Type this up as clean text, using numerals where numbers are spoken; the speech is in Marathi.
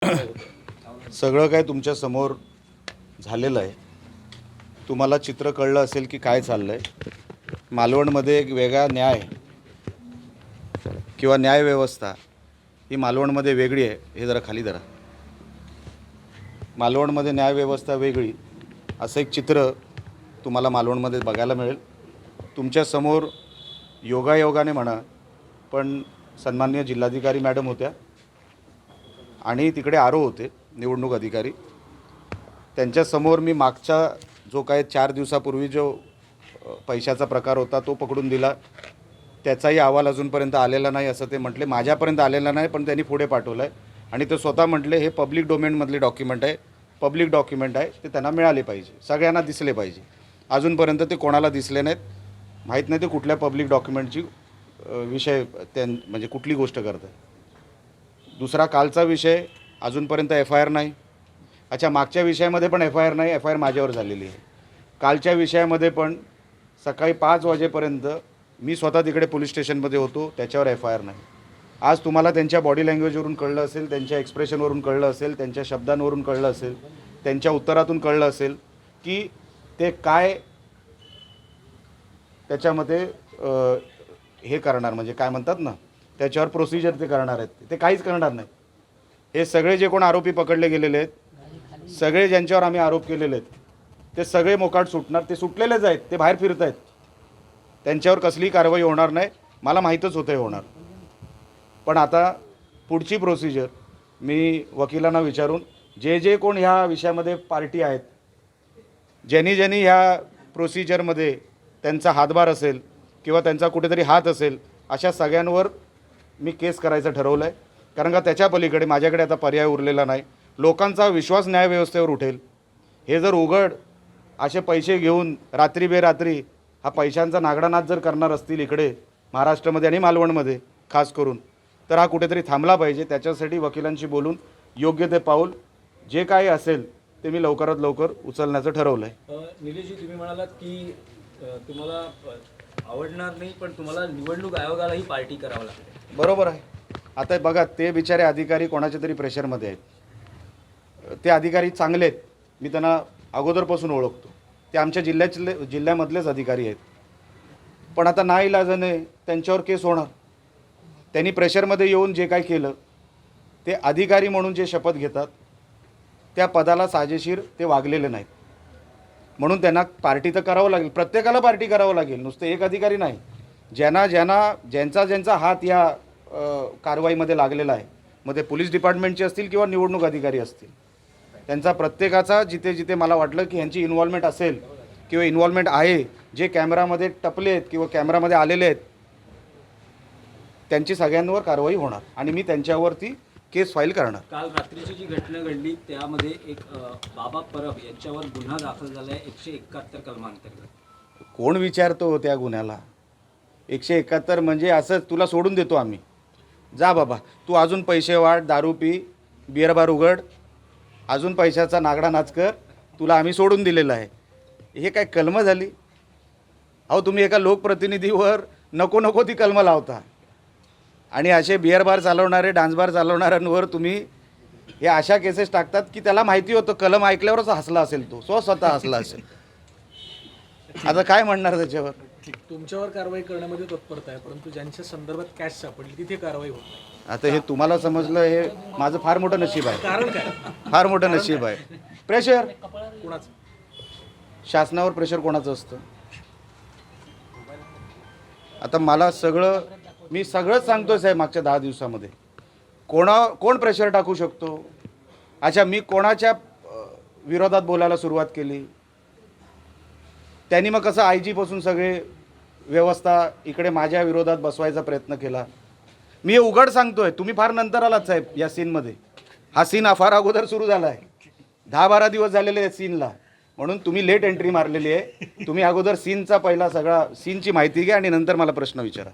सगळं काय तुमच्या समोर झालेलं आहे. तुम्हाला चित्र कळलं असेल की काय चाललं आहे. मालवणमध्ये एक वेगळा न्याय किंवा न्यायव्यवस्था ही मालवणमध्ये वेगळी आहे. हे जरा खाली धरा. मालवणमध्ये न्यायव्यवस्था वेगळी असं एक चित्र तुम्हाला मालवणमध्ये बघायला मिळेल. तुमच्यासमोर योगायोगाने म्हणा पण सन्माननीय जिल्हाधिकारी मॅडम होत्या आणि तिकडे आरो होते निवडणूक अधिकारी. त्यांच्यासमोर मी मागचा जो काय 4 दिवसापूर्वी जो पैशाचा प्रकार होता तो पकडून दिला. त्याचाही अहवाल अजूनपर्यंत आलेला नाही असं ते म्हटले. माझ्यापर्यंत आलेला नाही पण त्यांनी पुढे पाठवलं आहे आणि ते स्वतः म्हटले हे पब्लिक डोमेनमधले डॉक्युमेंट आहे, पब्लिक डॉक्युमेंट आहे, ते त्यांना मिळाले पाहिजे, सगळ्यांना दिसले पाहिजे. अजूनपर्यंत ते कोणाला दिसले नाहीत. माहीत नाही ते कुठल्या पब्लिक डॉक्युमेंटची विषय म्हणजे कुठली गोष्ट करत आहे. दुसरा कालचा विषय अजूनपर्यंत FIR नाही. अच्छा, मागच्या विषयामध्ये पण FIR नाही. FIR माझ्यावर झालेली आहे. कालच्या विषयामध्ये पण सकाळी 5 वाजेपर्यंत मी स्वतः तिकडे पोलीस स्टेशनमध्ये होतो, त्याच्यावर FIR नाही. आज तुम्हाला त्यांच्या बॉडी लँग्वेजवरून कळलं असेल, त्यांच्या एक्सप्रेशनवरून कळलं असेल, त्यांच्या शब्दांवरून कळलं असेल, त्यांच्या उत्तरातून कळलं असेल की ते काय त्याच्यामध्ये हे करणार, म्हणजे काय म्हणतात ना, त्याच्यावर प्रोसिजर ते करणार आहेत. ते काहीच करणार नाही. हे सगळे जे कोण आरोपी पकडले गेलेले आहेत, सगळे ज्यांच्यावर आम्ही आरोप केलेले आहेत, ते सगळे मोकाट सुटणार. ते सुटलेलेच आहेत, ते बाहेर फिरत आहेत. त्यांच्यावर कसलीही कारवाई होणार नाही. मला माहीतच होतं हे होणार. पण आता पुढची प्रोसिजर मी वकिलांना विचारून जे कोण ह्या विषयामध्ये पार्टी आहेत, ज्यांनी ह्या प्रोसिजरमध्ये त्यांचा हातभार असेल किंवा त्यांचा कुठेतरी हात असेल, अशा सगळ्यांवर मी केस करायचं ठरवलं आहे. कारण का त्याच्या पलीकडे माझ्याकडे आता पर्याय उरलेला नाही. लोकांचा विश्वास न्यायव्यवस्थेवर उठेल. हे जर उघड असे पैसे घेऊन रात्री बेरात्री हा पैशांचा नागडानाच जर करणार असतील इकडे महाराष्ट्रामध्ये आणि मालवणमध्ये खास करून, तर हा कुठेतरी थांबला पाहिजे. त्याच्यासाठी वकिलांशी बोलून योग्य ते पाऊल जे काही असेल ते मी लवकरात लवकर उचलण्याचं ठरवलं आहे. निलेशजी, तुम्ही म्हणालात की तुम्हाला आवडणार नाही पण तुम्हाला निवडणूक आयोगालाही पार्टी करावं लागते. बरोबर आहे. आता बघा, ते बिचारे अधिकारी कोणाच्या तरी प्रेशरमध्ये आहेत. ते अधिकारी चांगले आहेत, मी त्यांना अगोदरपासून ओळखतो. ते आमच्या जिल्ह्यामधलेच अधिकारी आहेत. पण आता नाईलाजाने त्यांच्यावर केस होणार. त्यांनी प्रेशरमध्ये येऊन जे काय केलं, ते अधिकारी म्हणून जे शपथ घेतात त्या पदाला साजेशीर ते वागलेले नाहीत. म्हणून त्यांना पार्टी तर करावं लागेल. प्रत्येकाला पार्टी करावं लागेल, नुसतं एक अधिकारी नाही. ज्यांचा हात या कारवाईमध्ये लागलेला आहे, मग ते पोलीस डिपार्टमेंटचे असतील किंवा निवडणूक अधिकारी असतील, त्यांचा प्रत्येकाचा जिथे मला वाटलं की ह्यांची इन्व्हॉल्वमेंट असेल किंवा इन्व्हॉल्वमेंट आहे, जे कॅमेरामध्ये टपले आहेत किंवा कॅमेरामध्ये आलेले आहेत, त्यांची सगळ्यांवर कारवाई होणार आणि मी त्यांच्यावरती केस फाईल करणार. काल रात्रीची जी घटना घडली त्यामध्ये एक बाबा परब यांच्यावर गुन्हा दाखल झाला आहे 171 कलमांतर्गत. कोण विचारतो त्या गुन्ह्याला? 171 म्हणजे असं तुला सोडून देतो आम्ही, जा बाबा तू अजून पैसे वाढ, दारू पी, बिअर बार उघड, अजून पैशाचा नागडा नाच कर, तुला आम्ही सोडून दिलेलं आहे. हे काय कलमं झाली? अहो, तुम्ही एका लोकप्रतिनिधीवर नको ती कलमं लावता आणि असे बिअर बार चालवणारे, डान्स बार चालवणाऱ्यांवर तुम्ही हे अशा केसेस टाकतात की त्याला माहिती होतं, कलम ऐकल्यावरच हसला असेल, तो स्वतः हसला असेल. आता काय म्हणणार त्याच्यावर? तुमच्यावर कारवाई करण्यामध्ये तत्परता आहे, परंतु ज्यांच्या संदर्भात कॅश सापडली तिथे कारवाई होत नाही. आता हे तुम्हाला समजलं, हे माझं फार मोठं नशीब आहे. कारण काय? फार मोठं नशीब आहे. प्रेशर कुणाचं? शासनावर प्रेशर कोणाचं असतं? आता मला मी सगळंच सांगतोय साहेब. मागच्या 10 दिवसामध्ये कोण प्रेशर टाकू शकतो? अच्छा, मी कोणाच्या विरोधात बोलायला सुरुवात केली? त्यांनी मग कसं IG पासून सगळे व्यवस्था इकडे माझ्या विरोधात बसवायचा प्रयत्न केला. मी हे उघड सांगतोय. तुम्ही फार नंतर आलात साहेब या सीनमध्ये. हा सीन फार अगोदर सुरू झाला आहे. 10-12 दिवस झालेले आहेत सीनला, म्हणून तुम्ही लेट एंट्री मारलेली आहे. तुम्ही अगोदर सीनचा पहिला सगळा सीनची माहिती घ्या आणि नंतर मला प्रश्न विचारा.